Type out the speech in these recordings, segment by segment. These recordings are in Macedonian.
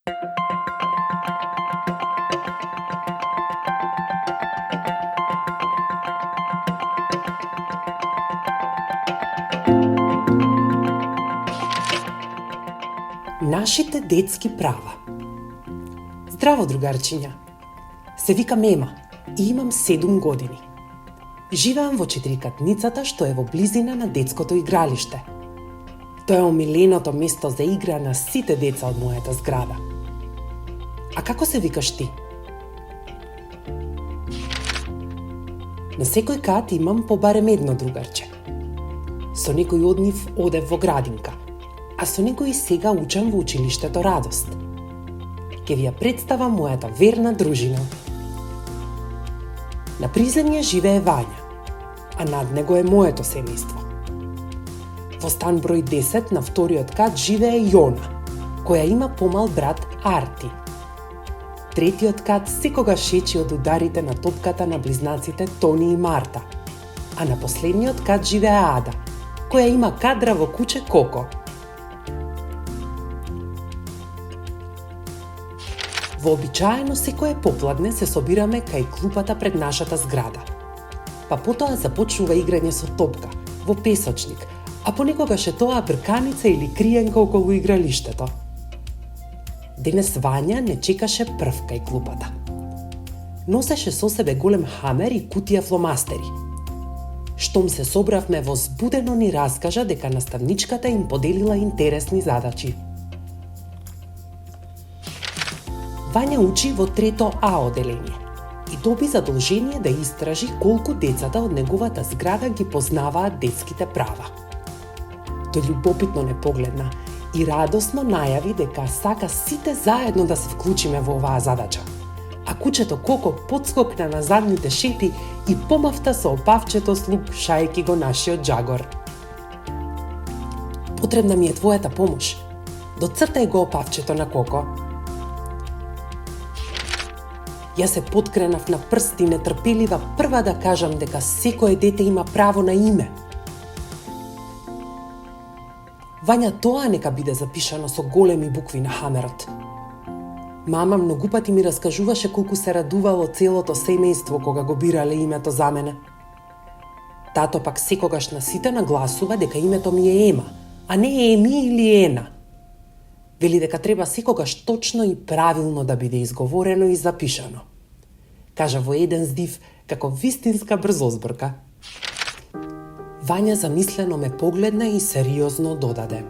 Нашите детски права. Здраво, другарчиња. Се викам Ема и имам 7 години. Живеам во четирикатницата што е во близина на детското игралиште. Тоа е омиленото место за игра на сите деца од мојата зграда. А како се викаш ти? На секој кат имам по барем едно другарче. Со некој од нив одев во градинка, а со некој сега учам во училиштето Радост. Ке ви ја представам мојата верна дружина. На приземје живее Вања, а над него е моето семејство. Во стан број 10 на вториот кат живее Јона, која има помал брат Арти. Третиот кат секогаш шечи од ударите на топката на близнаците Тони и Марта, а на последниот кат живее Ада, која има кадра во куче Коко. Вообичаено секое попладне се собираме кај клупата пред нашата зграда. Па потоа започнува играње со топка, во песочник, а понекогаш е тоа брканица или криенка околу игралиштето. Денес Вања не чекаше прв кај клупата. Носеше со себе голем хамер и кутија фломастери. Штом се собравме, возбудено ни раскажа дека наставничката им поделила интересни задачи. Вања учи во 3-то А оделение и доби задолжение да истражи колку децата од неговата зграда ги познаваат детските права. Тој љубопитно не погледна и радосно најави дека сака сите заедно да се вклучиме во оваа задача. А кучето Коко подскокна на задните шепи и помавта со опавчето слупшајки го нашиот джагор. Потребна ми е твојата помош. Доцртај го опавчето на Коко. Јас се подкренав на прсти нетрпелива прва да кажам дека секое дете има право на име. Вања, тоа нека биде запишано со големи букви на хамерот. Мама многу пати ми раскажуваше колку се радувало целото семејство кога го бирале името за мене. Тато пак секогаш на сите нагласува дека името ми е Ема, а не Еми или Ена. Вели дека треба секогаш точно и правилно да биде изговорено и запишано. Кажа во еден здив како вистинска брзозборка. Вања замислено ме погледна и сериозно додаде.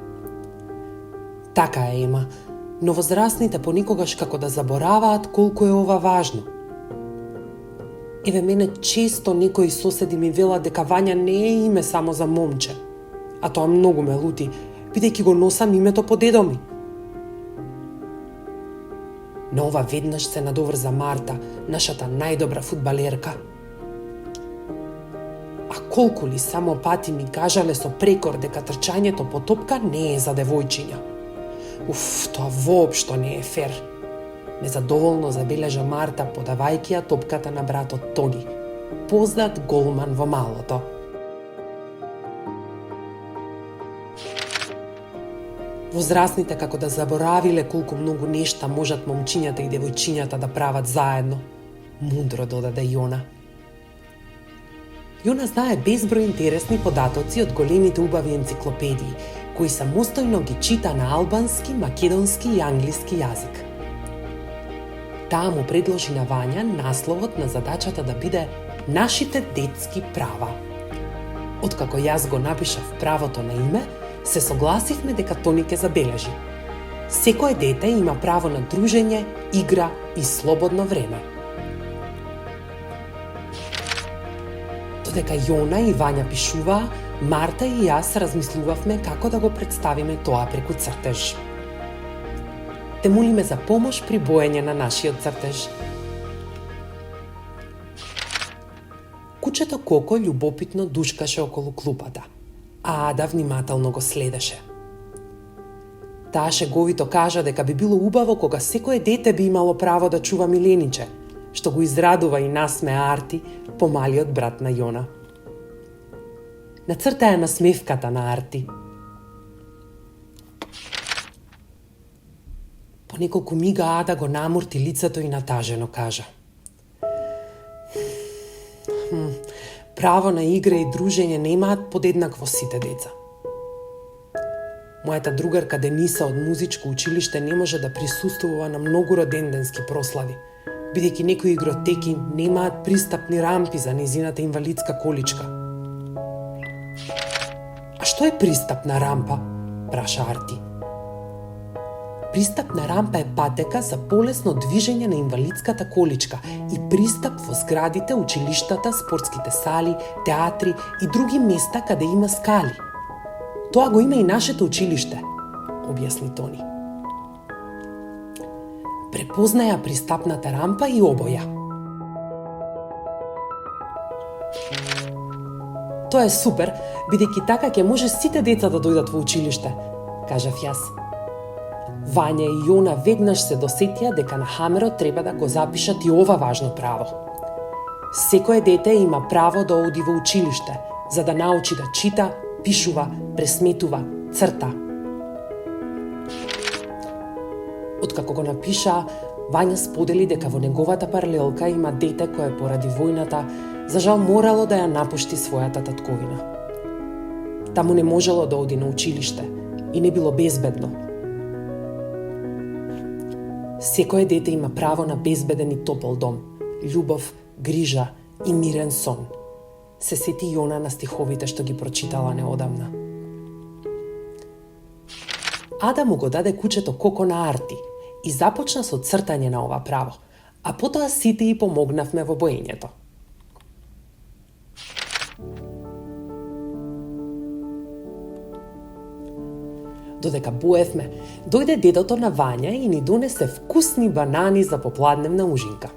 Така е, Ема, но возрастните понекогаш како да забораваат колку е ова важно. Еве мене често некои соседи ми велат дека Вања не е име само за момче, а тоа многу ме лути, бидејќи го носам името по дедо ми. На ова веднаш се надоврза Марта, нашата најдобра фудбалерка. А колку ли само пати ми кажале со прекор дека трчањето по топка не е за девојчиња. Тоа воопшто не е фер. Незадоволно забележа Марта подавајќи ја топката на братот Тони, познат голман во малото. Возрастните како да заборавиле колку многу нешта можат момчињата и девојчињата да прават заедно. Мудро додаде Јона. Јона знае безброј интересни податоци од големите убави енциклопедии, кои самостојно ги чита на албански, македонски и англиски јазик. Таа му предложи на Вања насловот на задачата да биде Нашите детски права. Откако јас го напишав правото на име, се согласивме дека Тони ќе забележи. Секое дете има право на дружење, игра и слободно време. Додека Јона и Вања пишуваа, Марта и јас размислувавме како да го представиме тоа преку цртеж. Те молиме за помош при боење на нашиот цртеж. Кучето Коко љубопитно душкаше околу клупата, а Ада внимателно го следеше. Таа шеговито кажа дека би било убаво кога секое дете би имало право да чува милениче, што го израдува и насмеа Арти, помалиот брат на Јона. Нацрта ја насмевката на Арти. По неколку мига Ада го намурти лицето и натажено кажа: право на игра и дружење немаат подеднакво сите деца. Мојата другарка Дениса од музичко училиште не може да присуствува на многу роденденски прослави, бидејќи некои игротеки немаат пристапни рампи за незината инвалидска количка. А што е пристапна рампа? Праша Арти. Пристапна рампа е патека за полесно движење на инвалидската количка и пристап во зградите, училиштата, спортските сали, театри и други места каде има скали. Тоа го има и нашето училиште, објасни Тони. Препознаја пристапната рампа и обоја. Тоа е супер, бидејќи така ќе може сите деца да дојдат во училиште, кажав јас. Вања и Јона веднаш се досетија дека на Хамерот треба да го запишат и ова важно право. Секое дете има право да оди во училиште, за да научи да чита, пишува, пресметува, црта. Откако го напиша, Вања сподели дека во неговата паралелка има дете кое поради војната за жал морало да ја напушти својата татковина. Таму не можело да оди на училиште и не било безбедно. Секое дете има право на безбеден и топол дом, љубов, грижа и мирен сон. Се сети Јона на стиховите што ги прочитала неодамна. Ада му го даде кучето Коко на Арти и започна со цртање на ова право, а потоа сите и помогнавме во боењето. Додека боевме, дојде дедото на Вања и ни донесе вкусни банани за попладневна ужинка.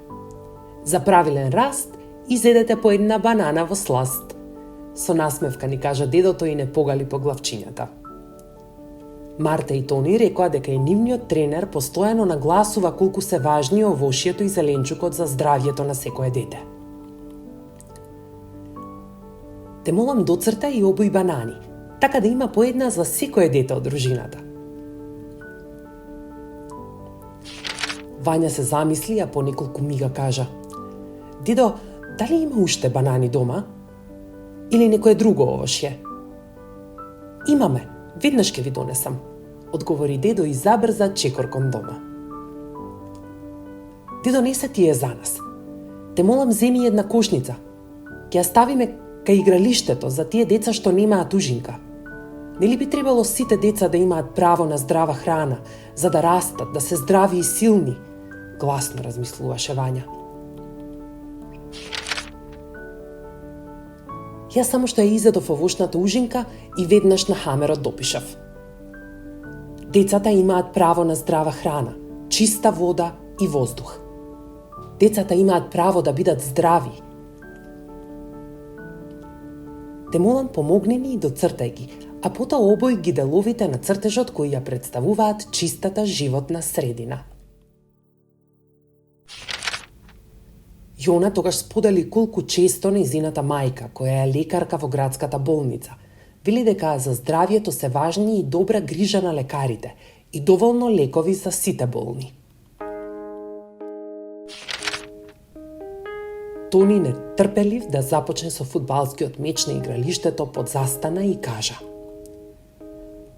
За правилен раст, изедете по една банана во сласт. Со насмевка ни кажа дедото и не погали по главчињата. Марта и Тони рекоа дека и нивниот тренер постојано нагласува колку се важни овошјето и зеленчукот за здравјето на секое дете. Те молам доцрта и обој банани, така да има по една за секое дете од дружината. Вања се замисли, а по неколку мига кажа: Дедо, дали има уште банани дома? Или некое друго овошје? Имаме, веднаш ќе ви донесам, одговори дедо и забрза чекор кон дома. Дедо, не се тие за нас. Те молам, земи една кошница. Ќе ја ставиме кај игралиштето за тие деца што немаат ужинка. Нели би требало сите деца да имаат право на здрава храна, за да растат, да се здрави и силни? Гласно размислуваше Вања. Јас само што ја изедов овошната ужинка и веднаш на Хамерот допишав: Децата имаат право на здрава храна, чиста вода и воздух. Децата имаат право да бидат здрави. Те молам, помогни ми и доцртај ги, а потоа обој ги деловите на цртежот кои ја представуваат чистата животна средина. Јона тогаш сподели колку често нејзината мајка, која е лекарка во градската болница, вели дека за здравјето се важни и добра грижа на лекарите и доволно лекови за сите болни. Тони нетрпелив да започне со фудбалскиот меч на игралиштето подзастана и кажа: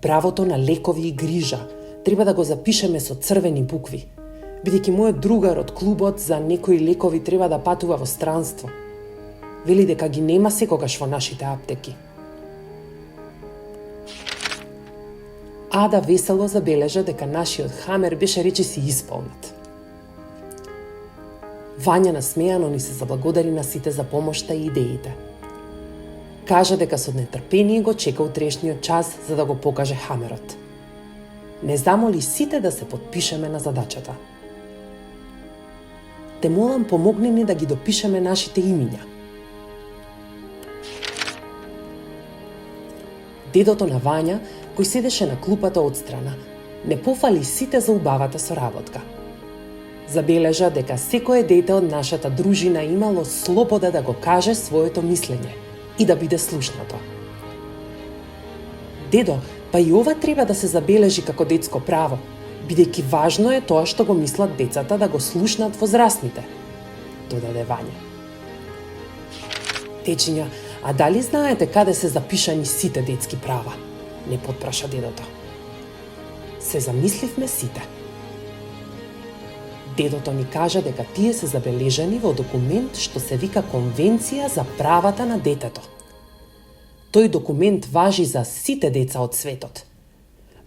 Правото на лекови и грижа треба да го запишеме со црвени букви, бидејќи мојот другар од клубот за некои лекови треба да патува во странство. Вели дека ги нема секогаш во нашите аптеки. Ада весело забележа дека нашиот Хамер беше речиси исполнет. Вања насмеано ни се заблагодари на сите за помошта и идеите. Кажа дека со нетрпение го чека утрешниот час за да го покаже Хамерот. Не замоли сите да се потпишеме на задачата. Те молам, помогни ни да ги допишеме нашите имиња. Дедото на Вања, кој седеше на клупата одстрана, не пофали сите за убавата соработка. Забележа дека секое дете од нашата дружина имало слобода да го каже своето мислење и да биде слушнато. Дедо, па и ова треба да се забележи како детско право. бидејќи важно е тоа што го мислат децата да го слушнат возрастните, додаде Вања. Дечиња, а дали знаете каде се запишани сите детски права? Не потпраша дедото. Се замисливме сите. Дедото ни кажа дека тие се забележани во документ што се вика Конвенција за правата на детето. Тој документ важи за сите деца од светот.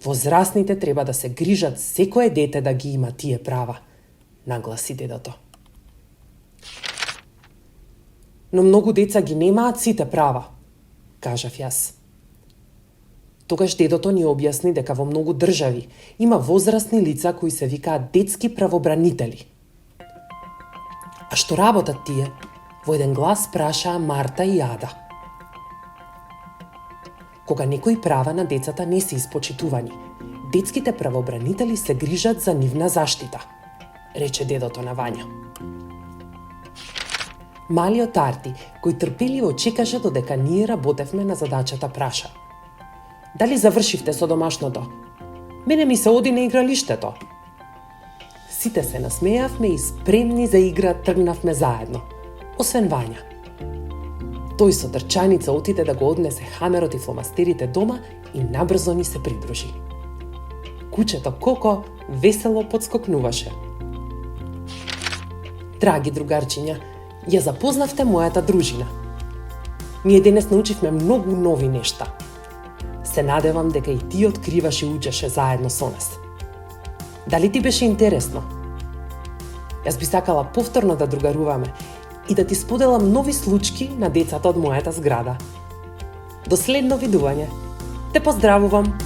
Возрастните треба да се грижат секое дете да ги има тие права, нагласи дедото. Но многу деца ги немаат сите права, кажав јас. Тогаш дедото ни објасни дека во многу држави има возрастни лица кои се викаат детски правобранители. А што работат тие? Во еден глас прашаа Марта и Ада. Кога некои права на децата не се испочитувани, детските правобранители се грижат за нивна заштита, рече дедото на Вања. Малиот Арти, кој трпеливо чекаше додека ние работевме на задачата, праша: дали завршивте со домашното? Мене ми се оди на игралиштето. Сите се насмејавме и спремни за игра тргнавме заедно, освен Вања. Тој со трчаница отиде да го однесе хамерот и фломастерите дома и набрзо ни се придружи. Кучето Коко весело подскокнуваше. Драги другарчиња, ја запознавте мојата дружина. Ние денес научивме многу нови нешта. Се надевам дека и ти откриваш и учеше заедно со нас. Дали ти беше интересно? Јас би сакала повторно да другаруваме и да ти споделам нови случки на децата од мојата зграда. До следно видување. Те поздравувам!